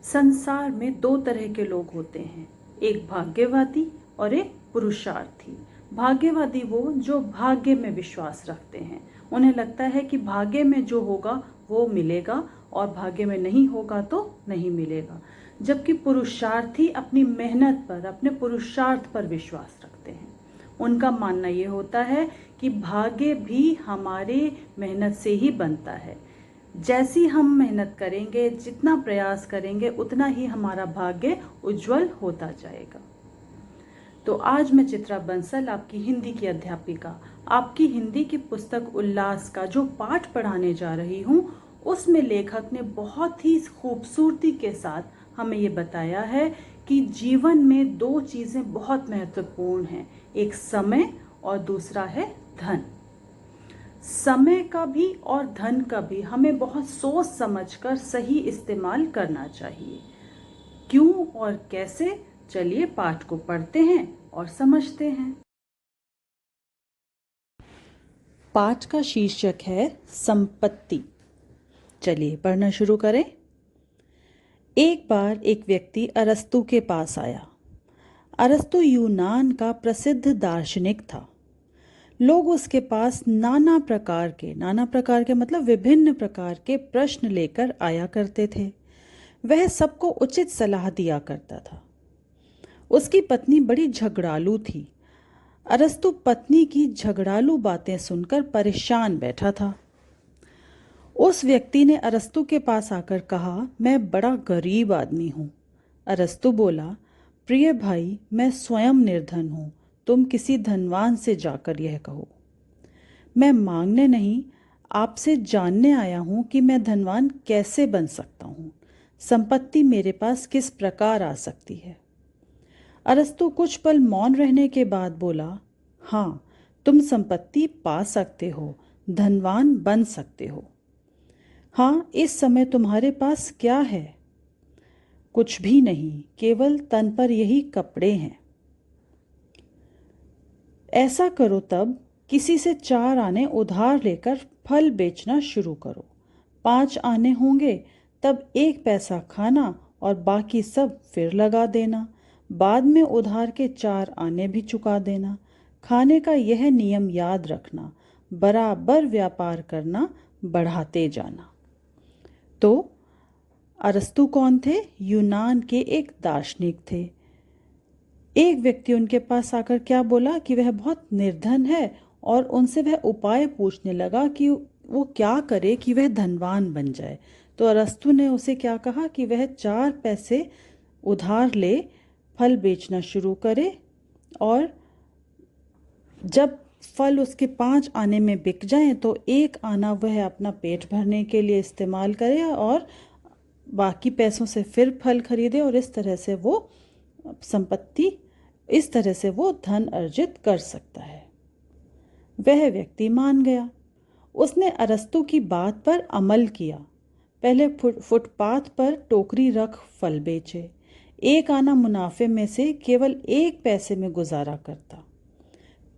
संसार में दो तरह के लोग होते हैं, एक भाग्यवादी और एक पुरुषार्थी। भाग्यवादी वो जो भाग्य में विश्वास रखते हैं, उन्हें लगता है कि भाग्य में जो होगा वो मिलेगा और भाग्य में नहीं होगा तो नहीं मिलेगा। जबकि पुरुषार्थी अपनी मेहनत पर, अपने पुरुषार्थ पर विश्वास रखते हैं। उनका मानना ये होता है कि भाग्य भी हमारे मेहनत से ही बनता है। जैसी हम मेहनत करेंगे, जितना प्रयास करेंगे, उतना ही हमारा भाग्य उज्जवल होता जाएगा। तो आज मैं चित्रा बंसल, आपकी हिंदी की अध्यापिका, आपकी हिंदी की पुस्तक उल्लास का जो पाठ पढ़ाने जा रही हूँ, उसमें लेखक ने बहुत ही खूबसूरती के साथ हमें ये बताया है कि जीवन में दो चीज़ें बहुत महत्वपूर्ण हैं, एक समय और दूसरा है धन। समय का भी और धन का भी हमें बहुत सोच समझकर सही इस्तेमाल करना चाहिए। क्यों और कैसे, चलिए पाठ को पढ़ते हैं और समझते हैं। पाठ का शीर्षक है संपत्ति। चलिए पढ़ना शुरू करें। एक बार एक व्यक्ति अरस्तु के पास आया। अरस्तु यूनान का प्रसिद्ध दार्शनिक था। लोग उसके पास नाना प्रकार के मतलब विभिन्न प्रकार के प्रश्न लेकर आया करते थे। वह सबको उचित सलाह दिया करता था। उसकी पत्नी बड़ी झगड़ालू थी। अरस्तु पत्नी की झगड़ालू बातें सुनकर परेशान बैठा था। उस व्यक्ति ने अरस्तु के पास आकर कहा, मैं बड़ा गरीब आदमी हूँ। अरस्तु बोला, प्रिय भाई, मैं स्वयं निर्धन हूँ, तुम किसी धनवान से जाकर यह कहो। मैं मांगने नहीं, आपसे जानने आया हूँ कि मैं धनवान कैसे बन सकता हूँ। संपत्ति मेरे पास किस प्रकार आ सकती है। अरस्तु कुछ पल मौन रहने के बाद बोला, हाँ, तुम संपत्ति पा सकते हो, धनवान बन सकते हो। हाँ, इस समय तुम्हारे पास क्या है? कुछ भी नहीं, केवल तन पर यही कपड़े हैं। ऐसा करो, तब किसी से 4 आने उधार लेकर फल बेचना शुरू करो। 5 आने होंगे तब 1 पैसा खाना और बाकी सब फिर लगा देना। बाद में उधार के 4 आने भी चुका देना। खाने का यह नियम याद रखना, बराबर व्यापार करना, बढ़ाते जाना। तो अरस्तु कौन थे? यूनान के एक दार्शनिक थे। एक व्यक्ति उनके पास आकर क्या बोला कि वह बहुत निर्धन है और उनसे वह उपाय पूछने लगा कि वो क्या करे कि वह धनवान बन जाए। तो अरस्तु ने उसे क्या कहा कि वह 4 पैसे उधार ले, फल बेचना शुरू करे और जब फल उसके 5 आने में बिक जाएं तो 1 आना वह अपना पेट भरने के लिए इस्तेमाल करे और बाकी पैसों से फिर फल खरीदे और इस तरह से वो धन अर्जित कर सकता है। वह व्यक्ति मान गया। उसने अरस्तु की बात पर अमल किया। पहले फुटपाथ पर टोकरी रख फल बेचे। 1 आना मुनाफे में से केवल 1 पैसे में गुजारा करता।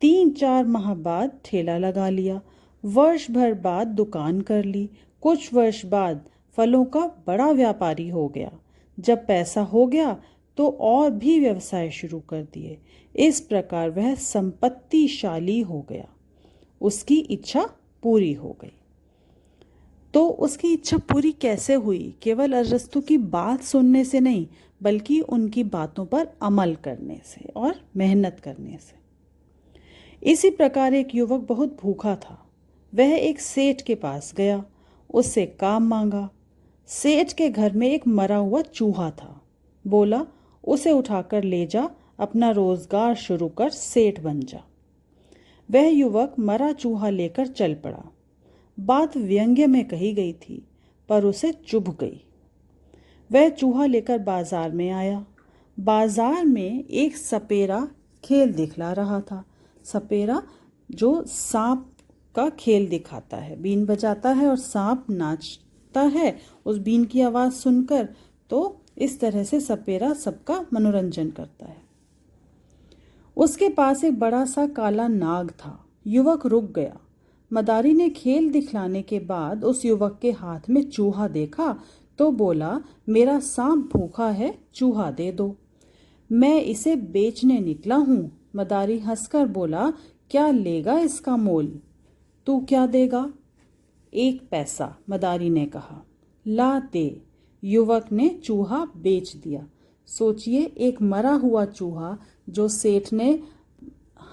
3-4 माह बाद ठेला लगा लिया। वर्ष भर बाद दुकान कर ली। कुछ वर्ष बाद फलों का बड़ा व्यापारी हो गया। जब पैसा हो गया तो और भी व्यवसाय शुरू कर दिए। इस प्रकार वह संपत्तिशाली हो गया। उसकी इच्छा पूरी हो गई। तो उसकी इच्छा पूरी कैसे हुई? केवल अरस्तु की बात सुनने से नहीं, बल्कि उनकी बातों पर अमल करने से और मेहनत करने से। इसी प्रकार एक युवक बहुत भूखा था। वह एक सेठ के पास गया, उससे काम मांगा। सेठ के घर में एक मरा हुआ चूहा था। बोला, उसे उठाकर ले जा, अपना रोजगार शुरू कर, सेठ बन जा। वह युवक मरा चूहा लेकर चल पड़ा। बात व्यंग्य में कही गई थी, पर उसे चुभ गई। वह चूहा लेकर बाजार में आया। बाजार में एक सपेरा खेल दिखला रहा था। सपेरा जो सांप का खेल दिखाता है, बीन बजाता है और सांप नाचता है उस बीन की आवाज़ सुनकर। तो इस तरह से सपेरा सबका मनोरंजन करता है। उसके पास एक बड़ा सा काला नाग था। युवक रुक गया। मदारी ने खेल दिखलाने के बाद उस युवक के हाथ में चूहा देखा तो बोला, मेरा सांप भूखा है, चूहा दे दो, मैं इसे बेचने निकला हूँ। मदारी हंसकर बोला, क्या लेगा इसका मोल? तू क्या देगा? 1 पैसा, मदारी ने कहा। ला दे। युवक ने चूहा बेच दिया। सोचिए, एक मरा हुआ चूहा जो सेठ ने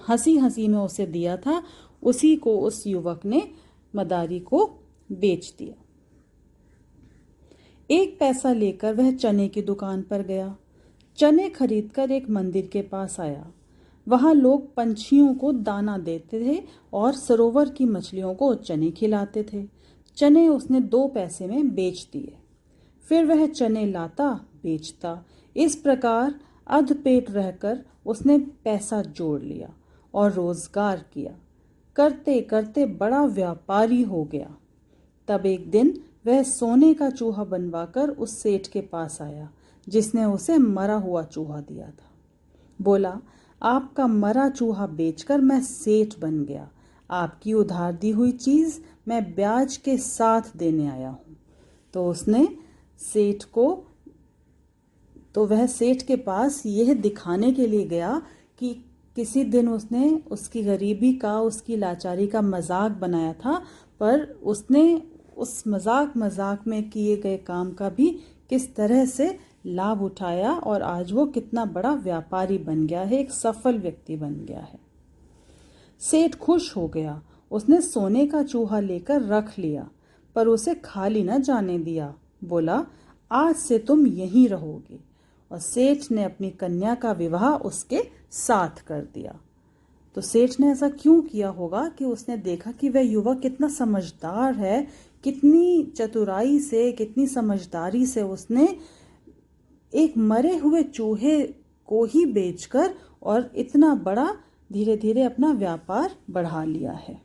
हंसी हंसी में उसे दिया था, उसी को उस युवक ने मदारी को बेच दिया। 1 पैसा लेकर वह चने की दुकान पर गया। चने खरीदकर एक मंदिर के पास आया। वहां लोग पंछियों को दाना देते थे और सरोवर की मछलियों को चने खिलाते थे। चने उसने 2 पैसे में बेच दिए। फिर वह चने लाता, बेचता। इस प्रकार अधपेट रहकर उसने पैसा जोड़ लिया और रोजगार किया। करते करते बड़ा व्यापारी हो गया। तब एक दिन वह सोने का चूहा बनवाकर उस सेठ के पास आया जिसने उसे मरा हुआ चूहा दिया था। बोला, आपका मरा चूहा बेचकर मैं सेठ बन गया। आपकी उधार दी हुई चीज मैं ब्याज के साथ देने आया हूँ। तो वह सेठ के पास यह दिखाने के लिए गया कि किसी दिन उसने उसकी गरीबी का, उसकी लाचारी का मजाक बनाया था, पर उसने उस मजाक में किए गए काम का भी किस तरह से लाभ उठाया और आज वो कितना बड़ा व्यापारी बन गया है, एक सफल व्यक्ति बन गया है। सेठ खुश हो गया। उसने सोने का चूहा लेकर रख लिया, पर उसे खाली न जाने दिया। बोला, आज से तुम यहीं रहोगे। और सेठ ने अपनी कन्या का विवाह उसके साथ कर दिया। तो सेठ ने ऐसा क्यों किया होगा कि उसने देखा कि वह युवक कितना समझदार है, कितनी चतुराई से, कितनी समझदारी से उसने एक मरे हुए चूहे को ही बेचकर और इतना बड़ा धीरे धीरे अपना व्यापार बढ़ा लिया है।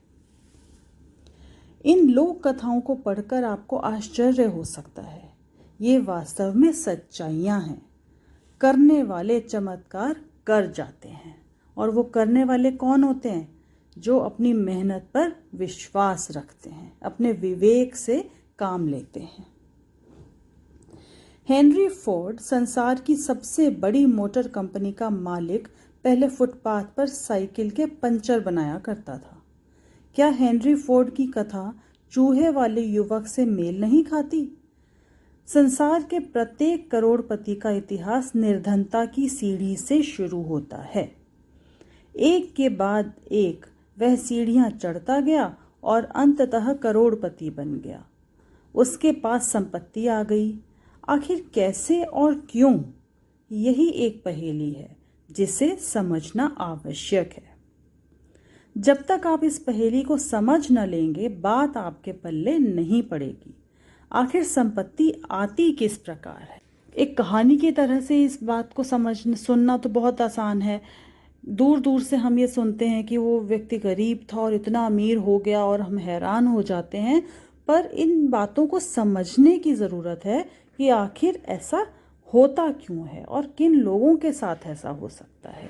इन लोक कथाओं को पढ़कर आपको आश्चर्य हो सकता है। ये वास्तव में सच्चाइयां हैं। करने वाले चमत्कार कर जाते हैं। और वो करने वाले कौन होते हैं? जो अपनी मेहनत पर विश्वास रखते हैं, अपने विवेक से काम लेते हैं। हेनरी फोर्ड संसार की सबसे बड़ी मोटर कंपनी का मालिक पहले फुटपाथ पर साइकिल के पंचर बनाया करता था। क्या हेनरी फोर्ड की कथा चूहे वाले युवक से मेल नहीं खाती? संसार के प्रत्येक करोड़पति का इतिहास निर्धनता की सीढ़ी से शुरू होता है। एक के बाद एक वह सीढ़ियां चढ़ता गया और अंततः करोड़पति बन गया। उसके पास संपत्ति आ गई। आखिर कैसे और क्यों? यही एक पहेली है जिसे समझना आवश्यक है। जब तक आप इस पहेली को समझ न लेंगे, बात आपके पल्ले नहीं पड़ेगी। आखिर संपत्ति आती किस प्रकार है? एक कहानी की तरह से इस बात को सुनना तो बहुत आसान है। दूर दूर से हम ये सुनते हैं कि वो व्यक्ति गरीब था और इतना अमीर हो गया और हम हैरान हो जाते हैं। पर इन बातों को समझने की ज़रूरत है कि आखिर ऐसा होता क्यों है और किन लोगों के साथ ऐसा हो सकता है।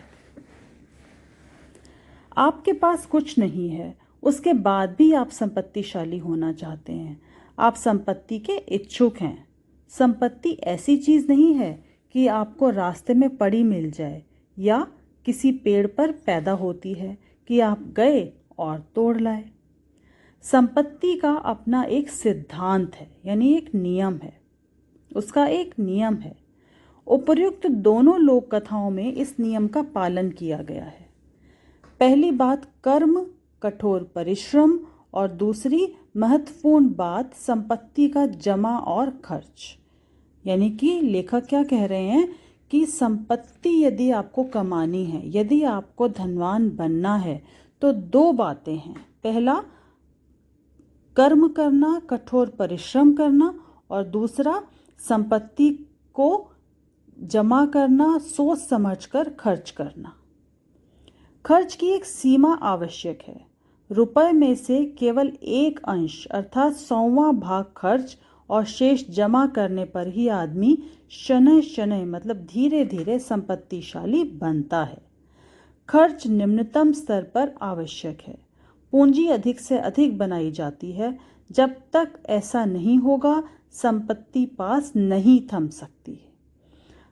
आपके पास कुछ नहीं है, उसके बाद भी आप संपत्तिशाली होना चाहते हैं। आप संपत्ति के इच्छुक हैं। संपत्ति ऐसी चीज़ नहीं है कि आपको रास्ते में पड़ी मिल जाए या किसी पेड़ पर पैदा होती है कि आप गए और तोड़ लाए। संपत्ति का अपना एक सिद्धांत है, यानी एक नियम है। उसका एक नियम है। उपर्युक्त दोनों लोक कथाओं में इस नियम का पालन किया गया है। पहली बात कर्म, कठोर परिश्रम, और दूसरी महत्वपूर्ण बात संपत्ति का जमा और खर्च। यानी कि लेखक क्या कह रहे हैं कि संपत्ति यदि आपको कमानी है, यदि आपको धनवान बनना है, तो 2 बातें हैं। पहला कर्म करना, कठोर परिश्रम करना, और दूसरा संपत्ति को जमा करना, सोच समझकर खर्च करना। खर्च की एक सीमा आवश्यक है। रुपए में से केवल 1 अंश अर्थात 100वां भाग खर्च और शेष जमा करने पर ही आदमी शनय शनय मतलब धीरे धीरे संपत्तिशाली बनता है। खर्च निम्नतम स्तर पर आवश्यक है। पूंजी अधिक से अधिक बनाई जाती है। जब तक ऐसा नहीं होगा, संपत्ति पास नहीं थम सकती है।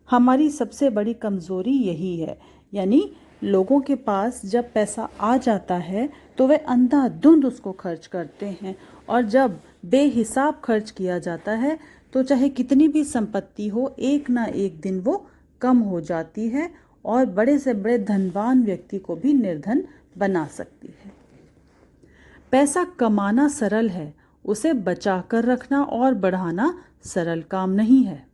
हमारी सबसे बड़ी कमज़ोरी यही है, यानी लोगों के पास जब पैसा आ जाता है तो वे अंधाधुंध उसको खर्च करते हैं, और जब बेहिसाब खर्च किया जाता है तो चाहे कितनी भी संपत्ति हो, एक ना एक दिन वो कम हो जाती है और बड़े से बड़े धनवान व्यक्ति को भी निर्धन बना सकती है। पैसा कमाना सरल है, उसे बचा कर रखना और बढ़ाना सरल काम नहीं है।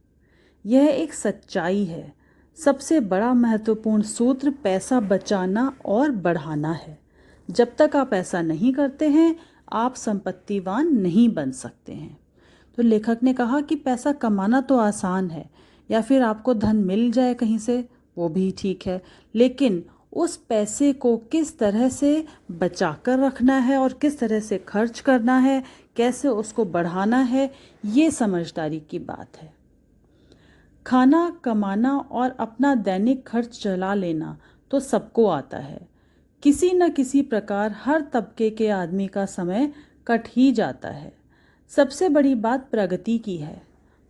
यह एक सच्चाई है। सबसे बड़ा महत्वपूर्ण सूत्र पैसा बचाना और बढ़ाना है। जब तक आप ऐसा नहीं करते हैं, आप संपत्तिवान नहीं बन सकते हैं। तो लेखक ने कहा कि पैसा कमाना तो आसान है, या फिर आपको धन मिल जाए कहीं से, वो भी ठीक है, लेकिन उस पैसे को किस तरह से बचा कर रखना है और किस तरह से खर्च करना है, कैसे उसको बढ़ाना है, ये समझदारी की बात है। खाना, कमाना और अपना दैनिक खर्च चला लेना तो सबको आता है। किसी न किसी प्रकार हर तबके के आदमी का समय कट ही जाता है। सबसे बड़ी बात प्रगति की है।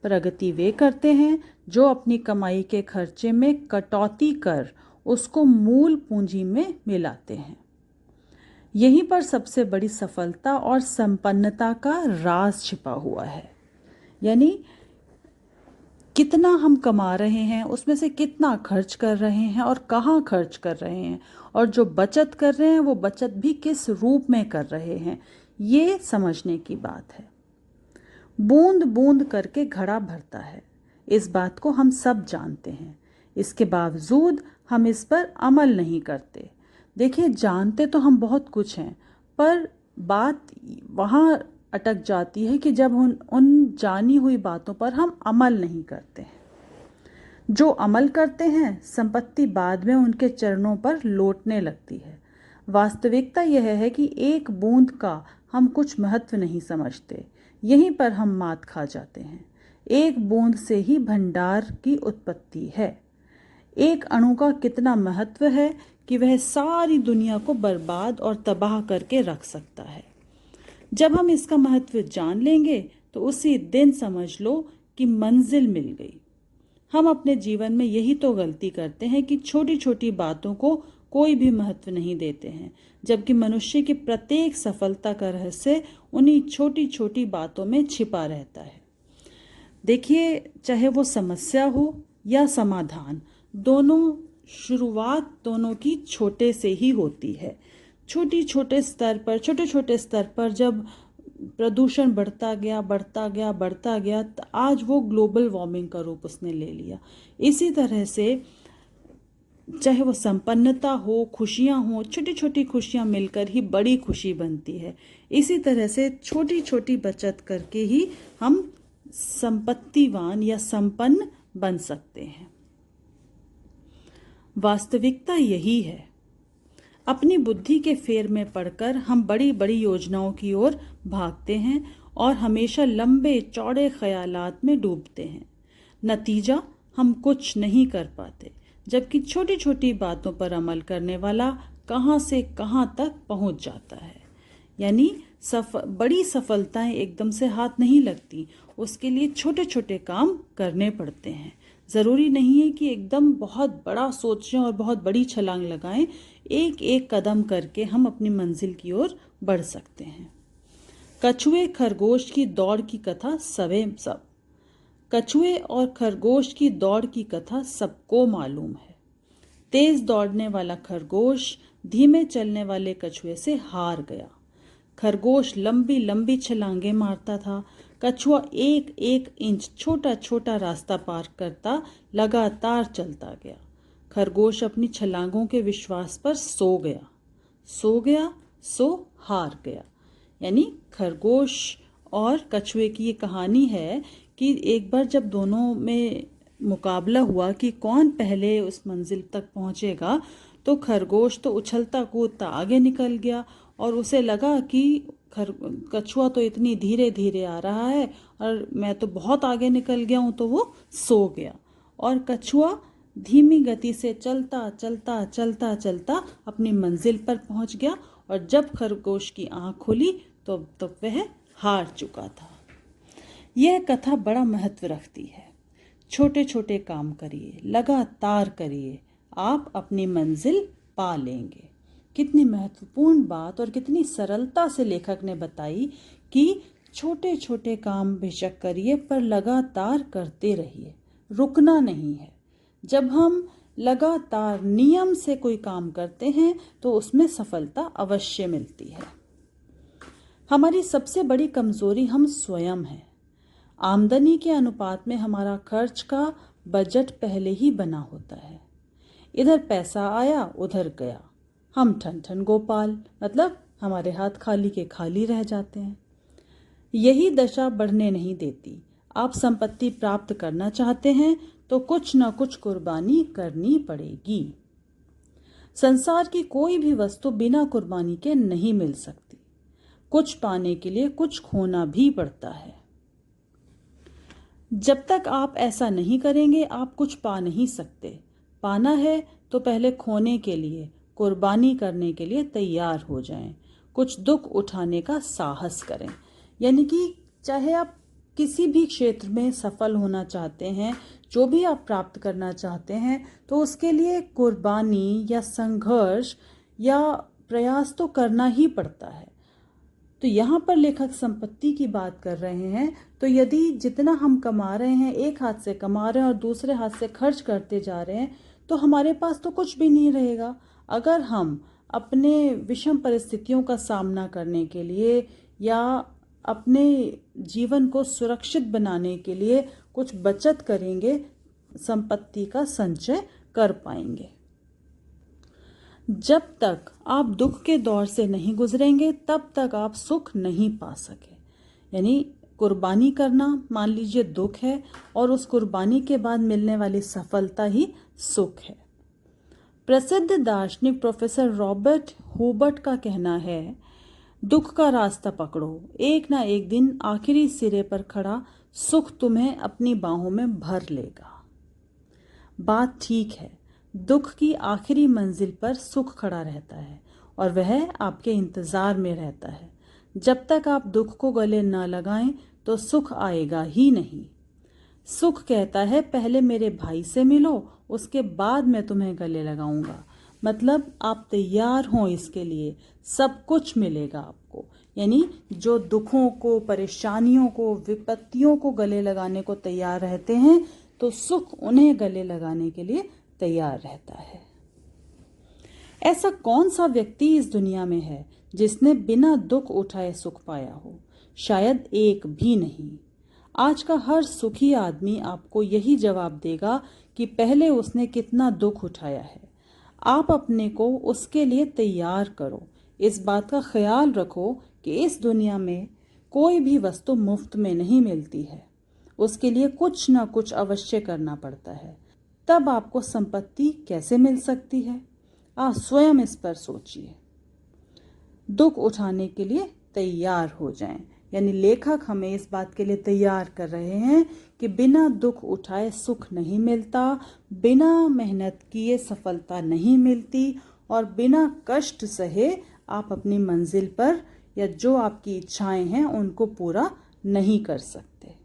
प्रगति वे करते हैं जो अपनी कमाई के खर्चे में कटौती कर उसको मूल पूंजी में मिलाते हैं। यहीं पर सबसे बड़ी सफलता और संपन्नता का राज छिपा हुआ है। यानी कितना हम कमा रहे हैं, उसमें से कितना खर्च कर रहे हैं और कहाँ खर्च कर रहे हैं, और जो बचत कर रहे हैं वो बचत भी किस रूप में कर रहे हैं, ये समझने की बात है। बूंद बूंद करके घड़ा भरता है, इस बात को हम सब जानते हैं। इसके बावजूद हम इस पर अमल नहीं करते। देखिए, जानते तो हम बहुत कुछ हैं, पर बात वहाँ अटक जाती है कि जब उन जानी हुई बातों पर हम अमल नहीं करते हैं। जो अमल करते हैं, संपत्ति बाद में उनके चरणों पर लौटने लगती है। वास्तविकता यह है कि एक बूंद का हम कुछ महत्व नहीं समझते, यहीं पर हम मात खा जाते हैं। एक बूंद से ही भंडार की उत्पत्ति है। एक अणु का कितना महत्व है कि वह सारी दुनिया को बर्बाद और तबाह करके रख सकता है। जब हम इसका महत्व जान लेंगे तो उसी दिन समझ लो कि मंजिल मिल गई। हम अपने जीवन में यही तो गलती करते हैं कि छोटी छोटी बातों को कोई भी महत्व नहीं देते हैं, जबकि मनुष्य की प्रत्येक सफलता का रहस्य उन्हीं छोटी छोटी बातों में छिपा रहता है। देखिए, चाहे वो समस्या हो या समाधान, दोनों शुरुआत दोनों की छोटे से ही होती है। छोटे छोटे स्तर पर जब प्रदूषण बढ़ता गया, तो आज वो ग्लोबल वार्मिंग का रूप उसने ले लिया। इसी तरह से चाहे वो संपन्नता हो, खुशियां हो, छोटी छोटी खुशियां मिलकर ही बड़ी खुशी बनती है। इसी तरह से छोटी छोटी बचत करके ही हम संपत्तिवान या संपन्न बन सकते हैं। वास्तविकता यही है। अपनी बुद्धि के फेर में पड़कर हम बड़ी बड़ी योजनाओं की ओर भागते हैं और हमेशा लंबे चौड़े ख्यालात में डूबते हैं। नतीजा, हम कुछ नहीं कर पाते, जबकि छोटी छोटी बातों पर अमल करने वाला कहाँ से कहाँ तक पहुँच जाता है। यानी बड़ी सफलताएं एकदम से हाथ नहीं लगती, उसके लिए छोटे छोटे काम करने पड़ते हैं। ज़रूरी नहीं है कि एकदम बहुत बड़ा सोचें और बहुत बड़ी छलांग लगाएं। एक एक कदम करके हम अपनी मंजिल की ओर बढ़ सकते हैं। कछुए खरगोश की दौड़ की कथा सब कछुए और खरगोश की दौड़ की कथा सबको मालूम है। तेज दौड़ने वाला खरगोश धीमे चलने वाले कछुए से हार गया। खरगोश लंबी लंबी छलांगे मारता था, कछुआ एक एक इंच छोटा छोटा रास्ता पार करता लगातार चलता गया। खरगोश अपनी छलांगों के विश्वास पर सो गया सो हार गया। यानी खरगोश और कछुए की ये कहानी है कि एक बार जब दोनों में मुकाबला हुआ कि कौन पहले उस मंजिल तक पहुंचेगा, तो खरगोश तो उछलता कूदता आगे निकल गया और उसे लगा कि कछुआ तो इतनी धीरे धीरे आ रहा है और मैं तो बहुत आगे निकल गया हूँ, तो वो सो गया। और कछुआ धीमी गति से चलता चलता चलता चलता अपनी मंजिल पर पहुँच गया, और जब खरगोश की आँख खुली तो वह हार चुका था। यह कथा बड़ा महत्व रखती है। छोटे छोटे काम करिए, लगातार करिए, आप अपनी मंजिल पा लेंगे। कितनी महत्वपूर्ण बात और कितनी सरलता से लेखक ने बताई कि छोटे छोटे काम बेशक करिए पर लगातार करते रहिए, रुकना नहीं है। जब हम लगातार नियम से कोई काम करते हैं तो उसमें सफलता अवश्य मिलती है। हमारी सबसे बड़ी कमजोरी हम स्वयं हैं। आमदनी के अनुपात में हमारा खर्च का बजट पहले ही बना होता है। इधर पैसा आया उधर गया, हम ठन ठन गोपाल, मतलब हमारे हाथ खाली के खाली रह जाते हैं। यही दशा बढ़ने नहीं देती। आप संपत्ति प्राप्त करना चाहते हैं तो कुछ न कुछ कुर्बानी करनी पड़ेगी। संसार की कोई भी वस्तु बिना कुर्बानी के नहीं मिल सकती। कुछ पाने के लिए कुछ खोना भी पड़ता है। जब तक आप ऐसा नहीं करेंगे आप कुछ पा नहीं सकते। पाना है तो पहले खोने के लिए, कुर्बानी करने के लिए तैयार हो जाएं। कुछ दुख उठाने का साहस करें। यानी कि चाहे आप किसी भी क्षेत्र में सफल होना चाहते हैं, जो भी आप प्राप्त करना चाहते हैं, तो उसके लिए कुर्बानी या संघर्ष या प्रयास तो करना ही पड़ता है। तो यहाँ पर लेखक संपत्ति की बात कर रहे हैं। तो यदि जितना हम कमा रहे हैं, एक हाथ से कमा रहे हैं और दूसरे हाथ से खर्च करते जा रहे हैं, तो हमारे पास तो कुछ भी नहीं रहेगा। अगर हम अपने विषम परिस्थितियों का सामना करने के लिए या अपने जीवन को सुरक्षित बनाने के लिए कुछ बचत करेंगे, संपत्ति का संचय कर पाएंगे। जब तक आप दुख के दौर से नहीं गुजरेंगे तब तक आप सुख नहीं पा सके। यानी कुर्बानी करना, मान लीजिए दुख है, और उस कुर्बानी के बाद मिलने वाली सफलता ही सुख है। प्रसिद्ध दार्शनिक प्रोफेसर रॉबर्ट हुबर्ट का कहना है, दुख का रास्ता पकड़ो, एक ना एक दिन आखिरी सिरे पर खड़ा सुख तुम्हें अपनी बाहों में भर लेगा। बात ठीक है, दुख की आखिरी मंजिल पर सुख खड़ा रहता है और वह आपके इंतजार में रहता है। जब तक आप दुख को गले न लगाएं तो सुख आएगा ही नहीं। सुख कहता है पहले मेरे भाई से मिलो, उसके बाद मैं तुम्हें गले लगाऊंगा। मतलब आप तैयार हों इसके लिए, सब कुछ मिलेगा आपको। यानी जो दुखों को, परेशानियों को, विपत्तियों को गले लगाने को तैयार रहते हैं, तो सुख उन्हें गले लगाने के लिए तैयार रहता है। ऐसा कौन सा व्यक्ति इस दुनिया में है जिसने बिना दुख उठाए सुख पाया हो? शायद एक भी नहीं। आज का हर सुखी आदमी आपको यही जवाब देगा कि पहले उसने कितना दुख उठाया है। आप अपने को उसके लिए तैयार करो। इस बात का ख्याल रखो कि इस दुनिया में कोई भी वस्तु मुफ्त में नहीं मिलती है। उसके लिए कुछ ना कुछ अवश्य करना पड़ता है। तब आपको संपत्ति कैसे मिल सकती है? आप स्वयं इस पर सोचिए। दुख उठाने के लिए तैयार हो जाएं। यानी लेखक हमें इस बात के लिए तैयार कर रहे हैं कि बिना दुख उठाए सुख नहीं मिलता, बिना मेहनत किए सफलता नहीं मिलती, और बिना कष्ट सहे आप अपनी मंजिल पर या जो आपकी इच्छाएं हैं उनको पूरा नहीं कर सकते।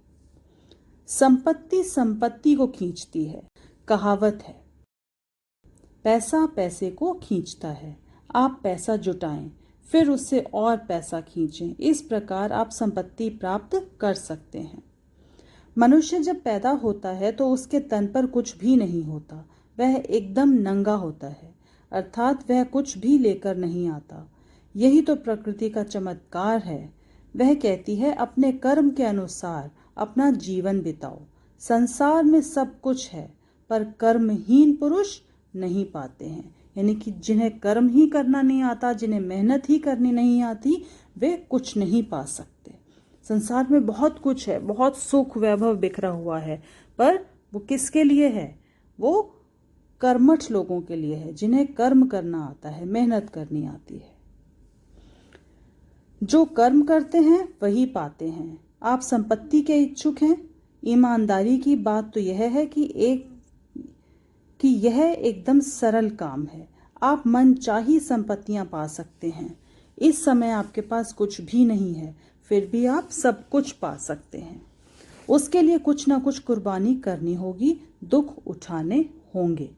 संपत्ति संपत्ति को खींचती है। कहावत है, पैसा पैसे को खींचता है। आप पैसा जुटाएं, फिर उससे और पैसा खींचें। इस प्रकार आप संपत्ति प्राप्त कर सकते हैं। मनुष्य जब पैदा होता है तो उसके तन पर कुछ भी नहीं होता, वह एकदम नंगा होता है, अर्थात वह कुछ भी लेकर नहीं आता। यही तो प्रकृति का चमत्कार है। वह कहती है अपने कर्म के अनुसार अपना जीवन बिताओ। संसार में सब कुछ है पर कर्महीन पुरुष नहीं पाते हैं। यानी कि जिन्हें कर्म ही करना नहीं आता, जिन्हें मेहनत ही करनी नहीं आती, वे कुछ नहीं पा सकते। संसार में बहुत कुछ है, बहुत सुख वैभव बिखरा हुआ है, पर वो किसके लिए है? वो कर्मठ लोगों के लिए है, जिन्हें कर्म करना आता है, मेहनत करनी आती है। जो कर्म करते हैं वही पाते हैं। आप संपत्ति के इच्छुक हैं? ईमानदारी की बात तो यह है कि यह एकदम सरल काम है। आप मनचाही संपत्तियां पा सकते हैं। इस समय आपके पास कुछ भी नहीं है, फिर भी आप सब कुछ पा सकते हैं। उसके लिए कुछ ना कुछ कुर्बानी करनी होगी, दुख उठाने होंगे।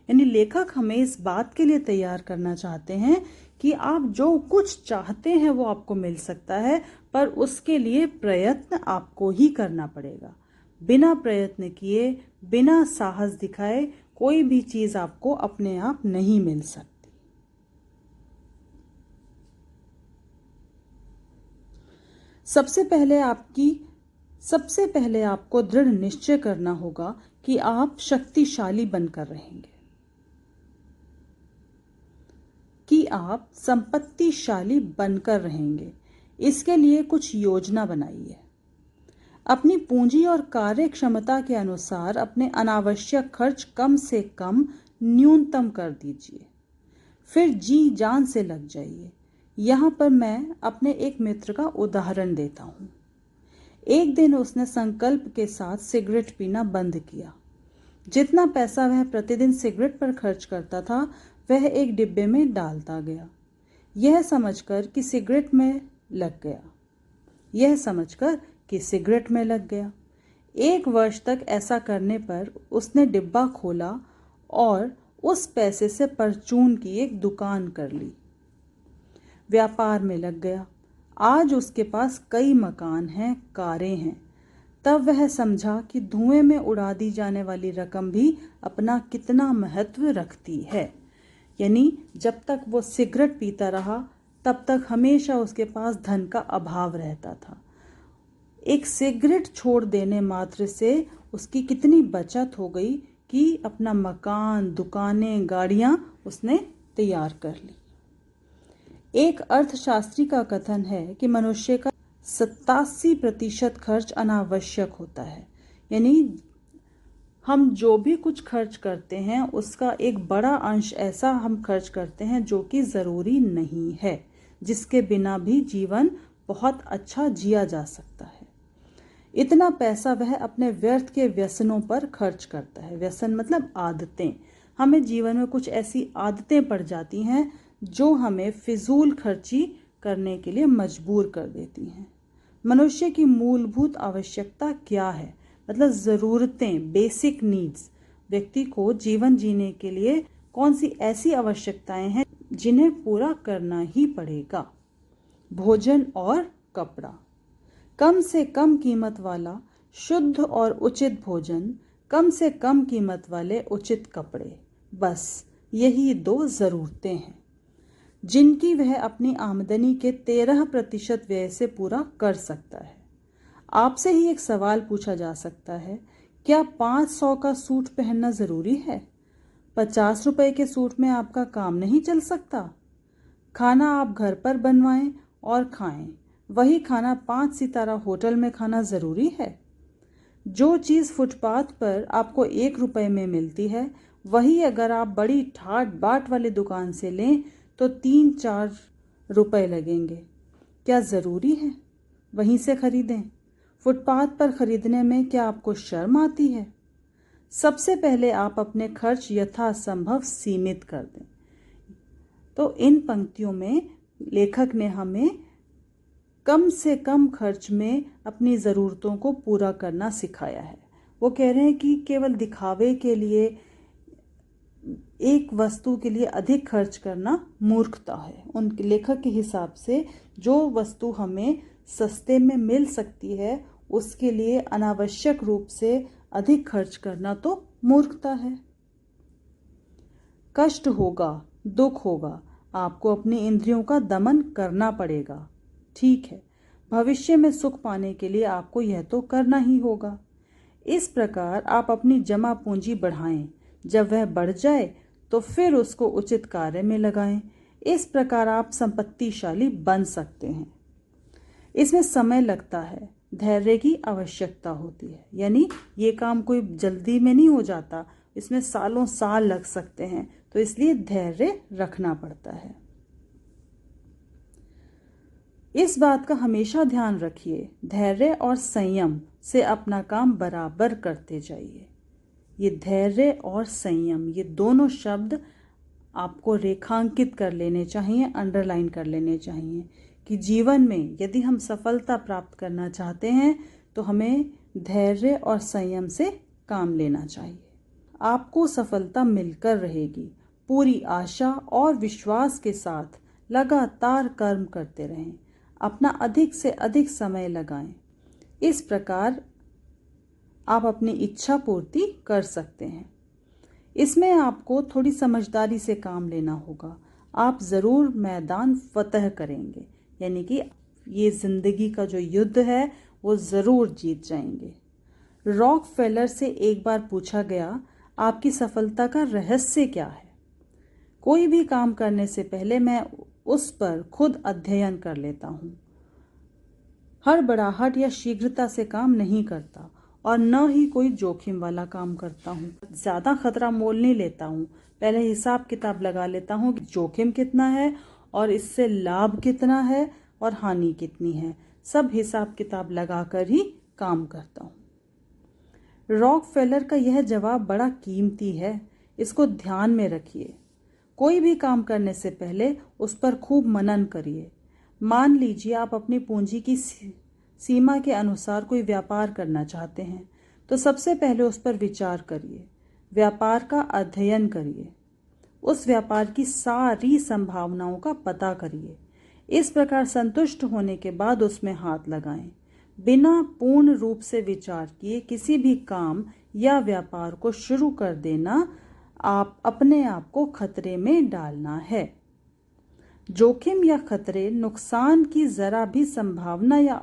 यानी लेखक हमें इस बात के लिए तैयार करना चाहते हैं कि आप जो कुछ चाहते हैं वो आपको मिल सकता है, पर उसके लिए प्रयत्न आपको ही करना पड़ेगा। बिना प्रयत्न किए, बिना साहस दिखाए कोई भी चीज आपको अपने आप नहीं मिल सकती। सबसे पहले आपको दृढ़ निश्चय करना होगा कि आप शक्तिशाली बनकर रहेंगे, कि आप संपत्तिशाली बनकर रहेंगे। इसके लिए कुछ योजना बनाइए। अपनी पूंजी और कार्य क्षमता के अनुसार अपने अनावश्यक खर्च कम से कम न्यूनतम कर दीजिए। फिर जी जान से लग जाइए। यहाँ पर मैं अपने एक मित्र का उदाहरण देता हूँ। एक दिन उसने संकल्प के साथ सिगरेट पीना बंद किया। जितना पैसा वह प्रतिदिन सिगरेट पर खर्च करता था वह एक डिब्बे में डालता गया, यह समझकर कि सिगरेट में लग गया। 1 वर्ष तक ऐसा करने पर उसने डिब्बा खोला और उस पैसे से परचून की एक दुकान कर ली। व्यापार में लग गया। आज उसके पास कई मकान हैं, कारें हैं। तब वह समझा कि धुएं में उड़ा दी जाने वाली रकम भी अपना कितना महत्व रखती है। यानी जब तक वो सिगरेट पीता रहा तब तक हमेशा उसके पास धन का अभाव रहता था। एक सिगरेट छोड़ देने मात्र से उसकी कितनी बचत हो गई कि अपना मकान, दुकानें, गाड़ियां उसने तैयार कर ली। एक अर्थशास्त्री का कथन है कि मनुष्य का 87% खर्च अनावश्यक होता है। यानी हम जो भी कुछ खर्च करते हैं उसका एक बड़ा अंश ऐसा हम खर्च करते हैं जो कि ज़रूरी नहीं है, जिसके बिना भी जीवन बहुत अच्छा जिया जा सकता है। इतना पैसा वह अपने व्यर्थ के व्यसनों पर खर्च करता है। व्यसन मतलब आदतें। हमें जीवन में कुछ ऐसी आदतें पड़ जाती हैं जो हमें फिजूल खर्ची करने के लिए मजबूर कर देती हैं। मनुष्य की मूलभूत आवश्यकता क्या है, मतलब ज़रूरतें, बेसिक नीड्स। व्यक्ति को जीवन जीने के लिए कौन सी ऐसी आवश्यकताएं हैं जिन्हें पूरा करना ही पड़ेगा। भोजन और कपड़ा। कम से कम कीमत वाला शुद्ध और उचित भोजन, कम से कम कीमत वाले उचित कपड़े, बस यही 2 ज़रूरतें हैं जिनकी वह अपनी आमदनी के 13% व्यय से पूरा कर सकता है। आपसे ही एक सवाल पूछा जा सकता है, क्या 500 का सूट पहनना ज़रूरी है? 50 रुपए के सूट में आपका काम नहीं चल सकता? खाना आप घर पर बनवाएं और खाएं, वही खाना 5 सितारा होटल में खाना ज़रूरी है? जो चीज़ फुटपाथ पर आपको 1 रुपए में मिलती है, वही अगर आप बड़ी ठाट बाट वाली दुकान से लें तो 3-4 रुपए लगेंगे। क्या ज़रूरी है वहीं से खरीदें? फुटपाथ पर खरीदने में क्या आपको शर्म आती है? सबसे पहले आप अपने खर्च यथासंभव सीमित कर दें। तो इन पंक्तियों में लेखक ने हमें कम से कम खर्च में अपनी ज़रूरतों को पूरा करना सिखाया है। वो कह रहे हैं कि केवल दिखावे के लिए एक वस्तु के लिए अधिक खर्च करना मूर्खता है। उन लेखक के हिसाब से जो वस्तु हमें सस्ते में मिल सकती है उसके लिए अनावश्यक रूप से अधिक खर्च करना तो मूर्खता है। कष्ट होगा, दुख होगा, आपको अपनी इंद्रियों का दमन करना पड़ेगा, ठीक है। भविष्य में सुख पाने के लिए आपको यह तो करना ही होगा। इस प्रकार आप अपनी जमा पूंजी बढ़ाएं। जब वह बढ़ जाए तो फिर उसको उचित कार्य में लगाएं। इस प्रकार आप संपत्तिशाली बन सकते हैं। इसमें समय लगता है, धैर्य की आवश्यकता होती है। यानी ये काम कोई जल्दी में नहीं हो जाता, इसमें सालों साल लग सकते हैं, तो इसलिए धैर्य रखना पड़ता है। इस बात का हमेशा ध्यान रखिए, धैर्य और संयम से अपना काम बराबर करते जाइए। ये धैर्य और संयम, ये दोनों शब्द आपको रेखांकित कर लेने चाहिए, अंडरलाइन कर लेने चाहिए कि जीवन में यदि हम सफलता प्राप्त करना चाहते हैं तो हमें धैर्य और संयम से काम लेना चाहिए। आपको सफलता मिलकर रहेगी। पूरी आशा और विश्वास के साथ लगातार कर्म करते रहें। अपना अधिक से अधिक समय लगाएं। इस प्रकार आप अपनी इच्छा पूर्ति कर सकते हैं। इसमें आपको थोड़ी समझदारी से काम लेना होगा। आप ज़रूर मैदान फतह करेंगे, यानी कि ये ज़िंदगी का जो युद्ध है वो ज़रूर जीत जाएंगे। रॉकफेलर से एक बार पूछा गया, आपकी सफलता का रहस्य क्या है? कोई भी काम करने से पहले मैं उस पर खुद अध्ययन कर लेता हूँ। हड़बड़ाहट या शीघ्रता से काम नहीं करता और न ही कोई जोखिम वाला काम करता हूँ। ज़्यादा खतरा मोल नहीं लेता हूँ। पहले हिसाब किताब लगा लेता हूँ कि जोखिम कितना है और इससे लाभ कितना है और हानि कितनी है। सब हिसाब किताब लगाकर ही काम करता हूँ। रॉकफेलर का यह जवाब बड़ा कीमती है, इसको ध्यान में रखिए। कोई भी काम करने से पहले उस पर खूब मनन करिए। मान लीजिए आप अपनी पूंजी की सीमा के अनुसार कोई व्यापार करना चाहते हैं, तो सबसे पहले उस पर विचार करिए, व्यापार का अध्ययन करिए, उस व्यापार की सारी संभावनाओं का पता करिए। इस प्रकार संतुष्ट होने के बाद उसमें हाथ लगाएं। बिना पूर्ण रूप से विचार किए किसी भी काम या व्यापार को शुरू कर देना आप अपने आप को खतरे में डालना है। जोखिम या खतरे, नुकसान की जरा भी संभावना या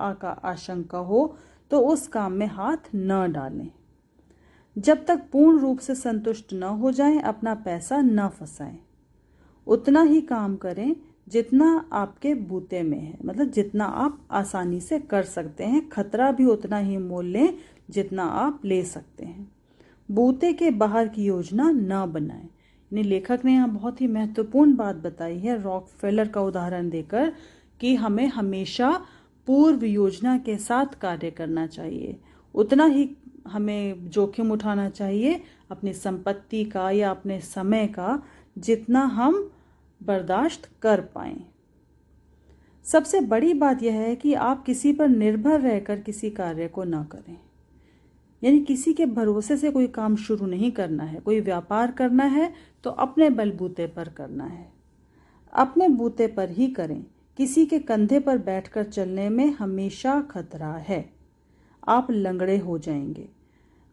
आशंका हो तो उस काम में हाथ न डालें। जब तक पूर्ण रूप से संतुष्ट न हो जाएं, अपना पैसा न फंसाएं। उतना ही काम करें जितना आपके बूते में है, मतलब जितना आप आसानी से कर सकते हैं। खतरा भी उतना ही मोल लें जितना आप ले सकते हैं। बूते के बाहर की योजना न बनाएं। यानी लेखक ने यहाँ बहुत ही महत्वपूर्ण बात बताई है रॉकफेलर का उदाहरण देकर कि हमें हमेशा पूर्व योजना के साथ कार्य करना चाहिए। उतना ही हमें जोखिम उठाना चाहिए अपनी संपत्ति का या अपने समय का, जितना हम बर्दाश्त कर पाएं। सबसे बड़ी बात यह है कि आप किसी पर निर्भर रहकर किसी कार्य को न करें। यानी किसी के भरोसे से कोई काम शुरू नहीं करना है। कोई व्यापार करना है तो अपने बलबूते पर करना है, अपने बूते पर ही करें। किसी के कंधे पर बैठकर चलने में हमेशा खतरा है। आप लंगड़े हो जाएंगे,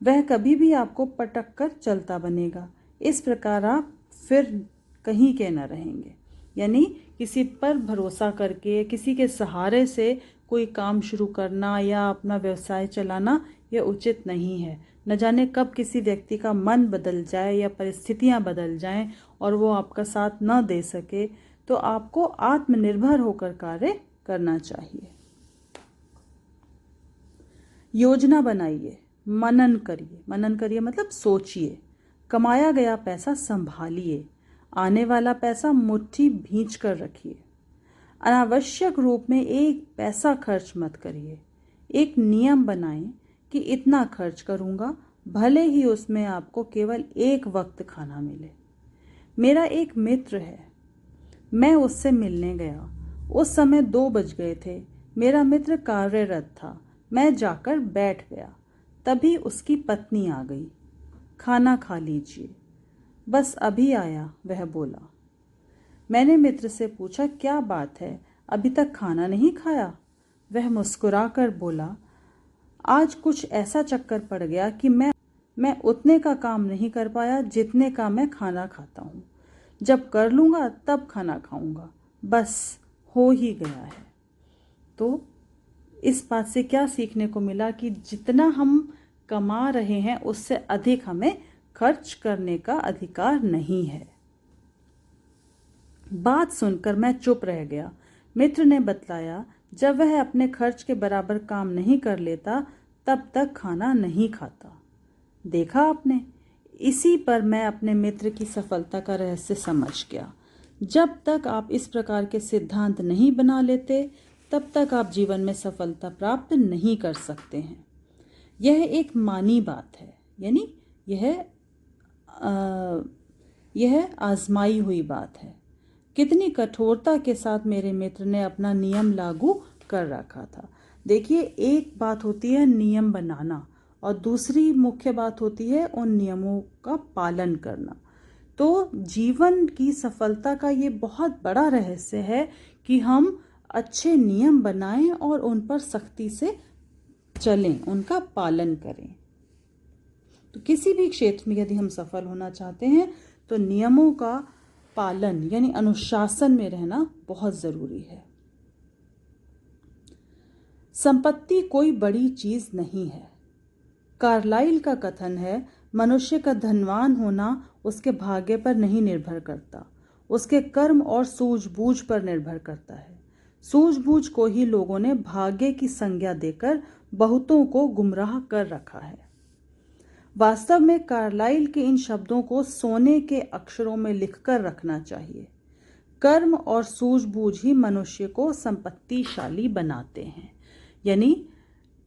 वह कभी भी आपको पटक कर चलता बनेगा। इस प्रकार आप फिर कहीं के न रहेंगे। यानी किसी पर भरोसा करके किसी के सहारे से कोई काम शुरू करना या अपना व्यवसाय चलाना यह उचित नहीं है। न जाने कब किसी व्यक्ति का मन बदल जाए या परिस्थितियां बदल जाएं और वो आपका साथ न दे सके, तो आपको आत्मनिर्भर होकर कार्य करना चाहिए। योजना बनाइए, मनन करिए। मनन करिए मतलब सोचिए। कमाया गया पैसा संभालिए। आने वाला पैसा मुट्ठी भींच कर रखिए। अनावश्यक रूप में एक पैसा खर्च मत करिए। एक नियम बनाएं कि इतना खर्च करूंगा, भले ही उसमें आपको केवल एक वक्त खाना मिले। मेरा एक मित्र है, मैं उससे मिलने गया। उस समय 2 बज गए थे। मेरा मित्र कार्यरत था। मैं जाकर बैठ गया। तभी उसकी पत्नी आ गई। खाना खा लीजिए। बस अभी आया, वह बोला। मैंने मित्र से पूछा, क्या बात है, अभी तक खाना नहीं खाया? वह मुस्कुराकर बोला, आज कुछ ऐसा चक्कर पड़ गया कि मैं उतने का काम नहीं कर पाया जितने का मैं खाना खाता हूँ। जब कर लूँगा तब खाना खाऊंगा। बस हो ही गया है। तो इस बात से क्या सीखने को मिला कि जितना हम कमा रहे हैं उससे अधिक हमें खर्च करने का अधिकार नहीं है। बात सुनकर मैं चुप रह गया। मित्र ने बतलाया, जब वह अपने खर्च के बराबर काम नहीं कर लेता तब तक खाना नहीं खाता। देखा आपने? इसी पर मैं अपने मित्र की सफलता का रहस्य समझ गया। जब तक आप इस प्रकार के सिद्धांत नहीं बना लेते तब तक आप जीवन में सफलता प्राप्त नहीं कर सकते हैं। यह एक मानी बात है, यानी यह आजमाई हुई बात है। कितनी कठोरता के साथ मेरे मित्र ने अपना नियम लागू कर रखा था। देखिए, एक बात होती है नियम बनाना और दूसरी मुख्य बात होती है उन नियमों का पालन करना। तो जीवन की सफलता का ये बहुत बड़ा रहस्य है कि हम अच्छे नियम बनाएं और उन पर सख्ती से चलें, उनका पालन करें। तो किसी भी क्षेत्र में यदि हम सफल होना चाहते हैं तो नियमों का पालन यानी अनुशासन में रहना बहुत जरूरी है। संपत्ति कोई बड़ी चीज नहीं है। कार्लाइल का कथन है, मनुष्य का धनवान होना उसके भाग्य पर नहीं निर्भर करता, उसके कर्म और सूझबूझ पर निर्भर करता है। सूझबूझ को ही लोगों ने भाग्य की संज्ञा देकर बहुतों को गुमराह कर रखा है। वास्तव में कार्लाइल के इन शब्दों को सोने के अक्षरों में लिखकर रखना चाहिए। कर्म और सूझबूझ ही मनुष्य को संपत्तिशाली बनाते हैं। यानी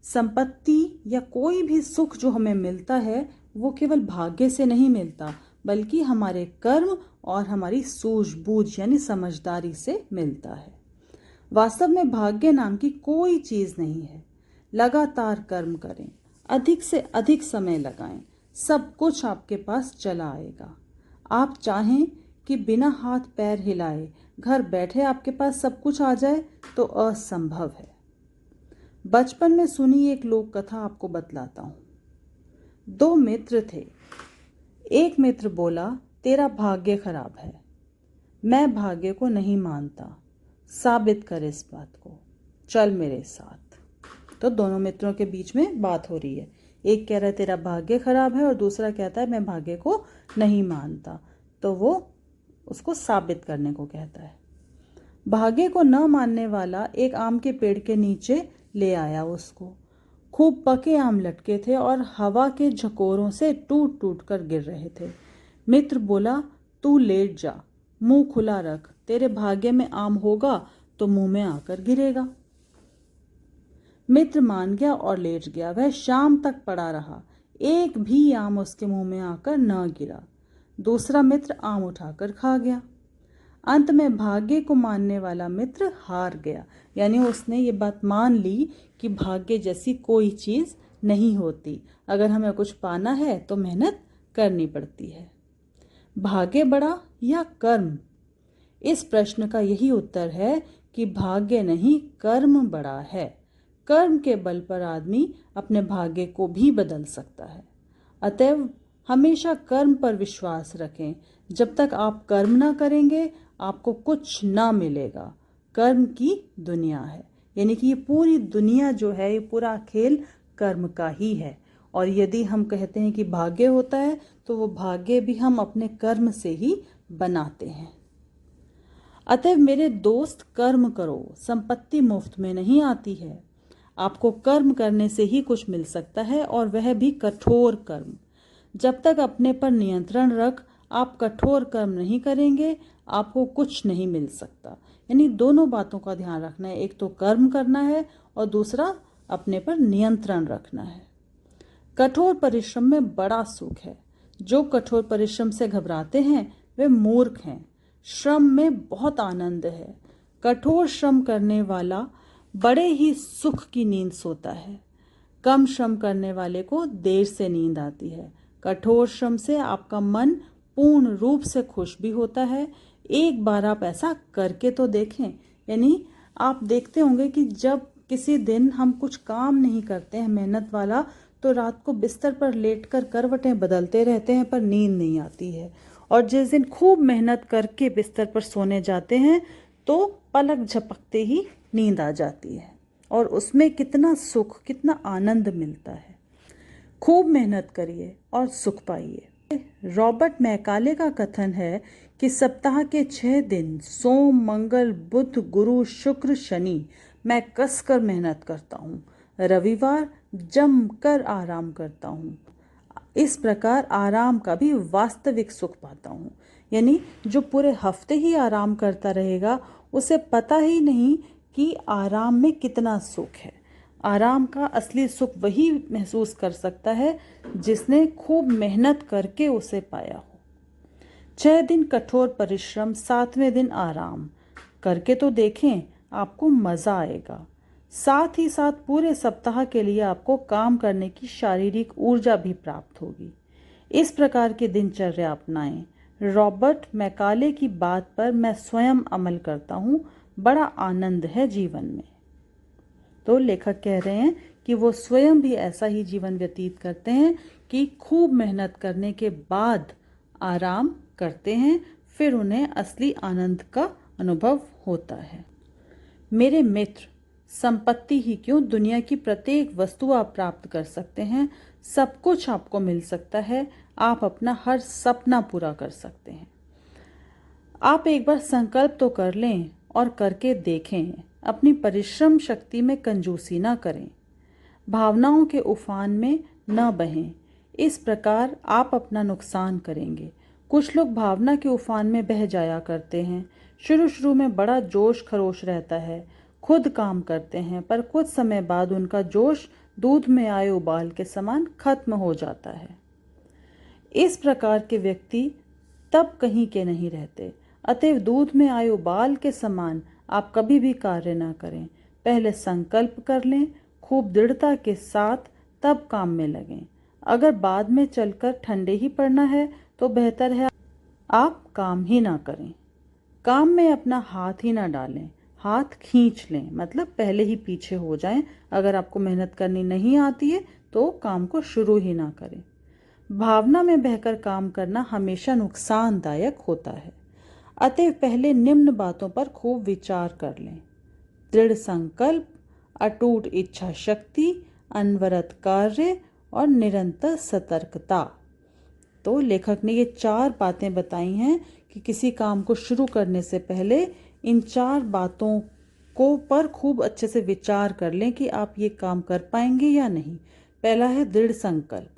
संपत्ति या कोई भी सुख जो हमें मिलता है वो केवल भाग्य से नहीं मिलता, बल्कि हमारे कर्म और हमारी सूझबूझ यानी समझदारी से मिलता है। वास्तव में भाग्य नाम की कोई चीज नहीं है। लगातार कर्म करें, अधिक से अधिक समय लगाएं, सब कुछ आपके पास चला आएगा। आप चाहें कि बिना हाथ पैर हिलाए घर बैठे आपके पास सब कुछ आ जाए तो असंभव है। बचपन में सुनी एक लोक कथा आपको बतलाता हूं। दो मित्र थे। एक मित्र बोला, तेरा भाग्य खराब है। मैं भाग्य को नहीं मानता, साबित कर इस बात को, चल मेरे साथ। तो दोनों मित्रों के बीच में बात हो रही है। एक कह रहा है तेरा भाग्य खराब है और दूसरा कहता है मैं भाग्य को नहीं मानता। तो वो उसको साबित करने को कहता है। भाग्य को न मानने वाला एक आम के पेड़ के नीचे ले आया उसको। खूब पके आम लटके थे और हवा के झकोरों से टूट टूट कर गिर रहे थे। मित्र बोला, तू लेट जा, मुंह खुला रख, तेरे भाग्य में आम होगा तो मुंह में आकर गिरेगा। मित्र मान गया और लेट गया। वह शाम तक पड़ा रहा, एक भी आम उसके मुंह में आकर न गिरा। दूसरा मित्र आम उठाकर खा गया। अंत में भाग्य को मानने वाला मित्र हार गया, यानी उसने ये बात मान ली कि भाग्य जैसी कोई चीज नहीं होती। अगर हमें कुछ पाना है तो मेहनत करनी पड़ती है। भाग्य बड़ा या कर्म? इस प्रश्न का यही उत्तर है कि भाग्य नहीं, कर्म बड़ा है। कर्म के बल पर आदमी अपने भाग्य को भी बदल सकता है। अतएव हमेशा कर्म पर विश्वास रखें। जब तक आप कर्म ना करेंगे आपको कुछ ना मिलेगा। कर्म की दुनिया है, यानी कि ये पूरी दुनिया जो है, ये पूरा खेल कर्म का ही है। और यदि हम कहते हैं कि भाग्य होता है तो वो भाग्य भी हम अपने कर्म से ही बनाते हैं। अतएव मेरे दोस्त, कर्म करो, संपत्ति मुफ्त में नहीं आती है। आपको कर्म करने से ही कुछ मिल सकता है, और वह भी कठोर कर्म। जब तक अपने पर नियंत्रण रख आप कठोर कर्म नहीं करेंगे आपको कुछ नहीं मिल सकता। यानी दोनों बातों का ध्यान रखना है, एक तो कर्म करना है और दूसरा अपने पर नियंत्रण रखना है। कठोर परिश्रम में बड़ा सुख है। जो कठोर परिश्रम से घबराते हैं वे मूर्ख हैं। श्रम में बहुत आनंद है। कठोर श्रम करने वाला बड़े ही सुख की नींद सोता है। कम श्रम करने वाले को देर से नींद आती है। कठोर श्रम से आपका मन पूर्ण रूप से खुश भी होता है। एक बार आप ऐसा करके तो देखें। यानी आप देखते होंगे कि जब किसी दिन हम कुछ काम नहीं करते हैं मेहनत वाला, तो रात को बिस्तर पर लेटकर करवटें बदलते रहते हैं पर नींद नहीं आती है। और जिस दिन खूब मेहनत करके बिस्तर पर सोने जाते हैं तो पलक झपकते ही नींद आ जाती है, और उसमें कितना सुख, कितना आनंद मिलता है। खूब मेहनत करिए और सुख पाइए। रॉबर्ट मैकाले का कथन है कि सप्ताह के 6 दिन सोम, मंगल, बुध, गुरु, शुक्र, शनि मैं कसकर मेहनत करता हूँ। रविवार जमकर आराम करता हूँ। इस प्रकार आराम का भी वास्तविक सुख पाता हूँ। यानी जो पूरे हफ्ते ही आराम करता रहेगा उसे पता ही नहीं कि आराम में कितना सुख है। आराम का असली सुख वही महसूस कर सकता है जिसने खूब मेहनत करके उसे पाया हो। 6 दिन कठोर परिश्रम, 7वें दिन आराम करके तो देखें, आपको मजा आएगा। साथ ही साथ पूरे सप्ताह के लिए आपको काम करने की शारीरिक ऊर्जा भी प्राप्त होगी। इस प्रकार की दिनचर्या अपनाएं। रॉबर्ट मैकाले की बात पर मैं स्वयं अमल करता हूँ, बड़ा आनंद है जीवन में। तो लेखक कह रहे हैं कि वो स्वयं भी ऐसा ही जीवन व्यतीत करते हैं कि खूब मेहनत करने के बाद आराम करते हैं, फिर उन्हें असली आनंद का अनुभव होता है। मेरे मित्र, संपत्ति ही क्यों, दुनिया की प्रत्येक वस्तु आप प्राप्त कर सकते हैं, सब कुछ आपको मिल सकता है, आप अपना हर सपना पूरा कर सकते हैं। आप एक बार संकल्प तो कर लें और करके देखें। अपनी परिश्रम शक्ति में कंजूसी न करें, भावनाओं के उफान में न बहें, इस प्रकार आप अपना नुकसान करेंगे। कुछ लोग भावना के उफान में बह जाया करते हैं। शुरू शुरू में बड़ा जोश खरोश रहता है, खुद काम करते हैं, पर कुछ समय बाद उनका जोश दूध में आए उबाल के समान खत्म हो जाता है। इस प्रकार के व्यक्ति तब कहीं के नहीं रहते। अतएव दूध में आए उबाल के समान आप कभी भी कार्य न करें। पहले संकल्प कर लें खूब दृढ़ता के साथ, तब काम में लगें। अगर बाद में चलकर ठंडे ही पड़ना है तो बेहतर है आप काम ही ना करें। काम में अपना हाथ ही ना डालें, हाथ खींच लें, मतलब पहले ही पीछे हो जाएं। अगर आपको मेहनत करनी नहीं आती है तो काम को शुरू ही ना करें। भावना में बहकर काम करना हमेशा नुकसानदायक होता है। अतएव पहले निम्न बातों पर खूब विचार कर लें: दृढ़ संकल्प, अटूट इच्छा शक्ति, अनवरत कार्य और निरंतर सतर्कता। तो लेखक ने ये 4 बातें बताई हैं कि किसी काम को शुरू करने से पहले इन 4 बातों को पर खूब अच्छे से विचार कर लें कि आप ये काम कर पाएंगे या नहीं। पहला है दृढ़ संकल्प,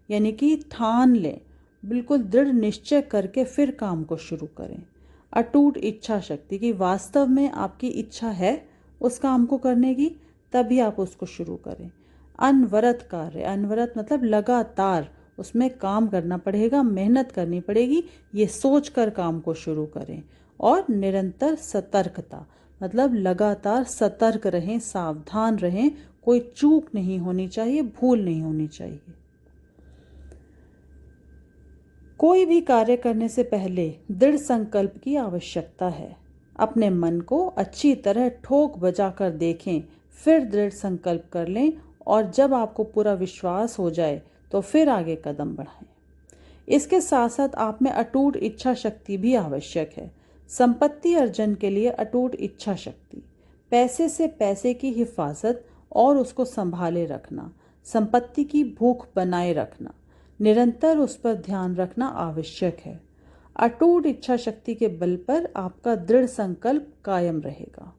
यानी कि ठान लें, बिल्कुल दृढ़ निश्चय करके फिर काम को शुरू करें। अटूट इच्छा शक्ति, की वास्तव में आपकी इच्छा है उस काम को करने की, तभी आप उसको शुरू करें। अनवरत कार्य, अनवरत मतलब लगातार उसमें काम करना पड़ेगा, मेहनत करनी पड़ेगी, ये सोचकर काम को शुरू करें। और निरंतर सतर्कता, मतलब लगातार सतर्क रहें, सावधान रहें, कोई चूक नहीं होनी चाहिए, भूल नहीं होनी चाहिए। कोई भी कार्य करने से पहले दृढ़ संकल्प की आवश्यकता है। अपने मन को अच्छी तरह ठोक बजाकर देखें, फिर दृढ़ संकल्प कर लें और जब आपको पूरा विश्वास हो जाए तो फिर आगे कदम बढ़ाएं। इसके साथ साथ आप में अटूट इच्छा शक्ति भी आवश्यक है। संपत्ति अर्जन के लिए अटूट इच्छा शक्ति, पैसे से पैसे की हिफाजत और उसको संभाले रखना, संपत्ति की भूख बनाए रखना, निरंतर उस पर ध्यान रखना आवश्यक है। अटूट इच्छा शक्ति के बल पर आपका दृढ़ संकल्प कायम रहेगा।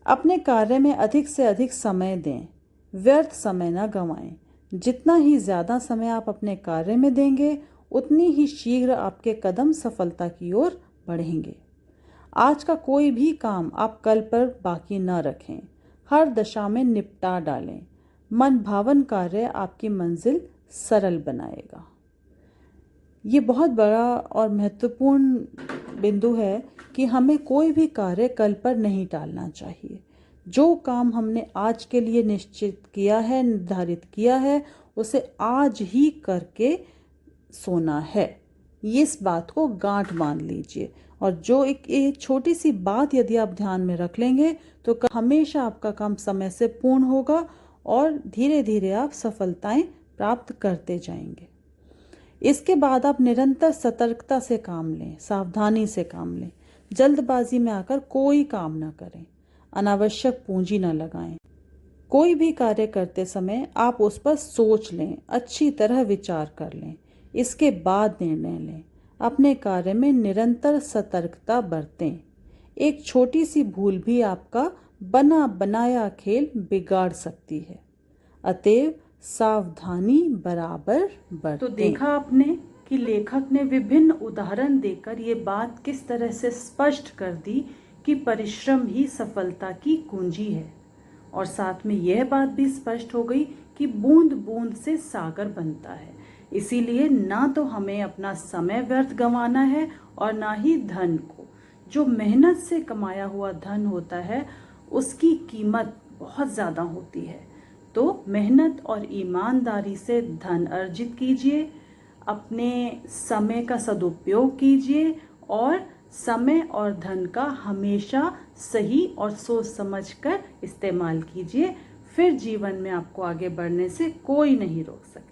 अपने कार्य में अधिक से अधिक समय दें, व्यर्थ समय न गंवाएं। जितना ही ज़्यादा समय आप अपने कार्य में देंगे, उतनी ही शीघ्र आपके कदम सफलता की ओर बढ़ेंगे। आज का कोई भी काम आप कल पर बाकी न रखें, हर दशा में निपटा डालें। मन भावन कार्य आपकी मंजिल सरल बनाएगा। ये बहुत बड़ा और महत्वपूर्ण बिंदु है कि हमें कोई भी कार्य कल पर नहीं टालना चाहिए। जो काम हमने आज के लिए निश्चित किया है, निर्धारित किया है, उसे आज ही करके सोना है। इस बात को गांठ बांध लीजिए। और जो एक छोटी सी बात यदि आप ध्यान में रख लेंगे तो हमेशा आपका काम समय से पूर्ण होगा और धीरे धीरे आप सफलताएं प्राप्त करते जाएंगे। इसके बाद आप निरंतर सतर्कता से काम लें, सावधानी से काम लें। जल्दबाजी में आकर कोई काम ना करें, अनावश्यक पूंजी ना लगाएं। कोई भी कार्य करते समय आप उस पर सोच लें, अच्छी तरह विचार कर लें, इसके बाद निर्णय लें। अपने कार्य में निरंतर सतर्कता बरतें। एक छोटी सी भूल भी आपका बना बनाया खेल बिगाड़ सकती है। अतएव सावधानी बराबर बरतें। तो देखा आपने कि लेखक ने विभिन्न उदाहरण देकर ये बात किस तरह से स्पष्ट कर दी कि परिश्रम ही सफलता की कुंजी है। और साथ में यह बात भी स्पष्ट हो गई कि बूंद बूंद से सागर बनता है। इसीलिए ना तो हमें अपना समय व्यर्थ गंवाना है और ना ही धन को। जो मेहनत से कमाया हुआ धन होता है उसकी कीमत बहुत ज़्यादा होती है। तो मेहनत और ईमानदारी से धन अर्जित कीजिए, अपने समय का सदुपयोग कीजिए और समय और धन का हमेशा सही और सोच समझकर इस्तेमाल कीजिए। फिर जीवन में आपको आगे बढ़ने से कोई नहीं रोक सकता।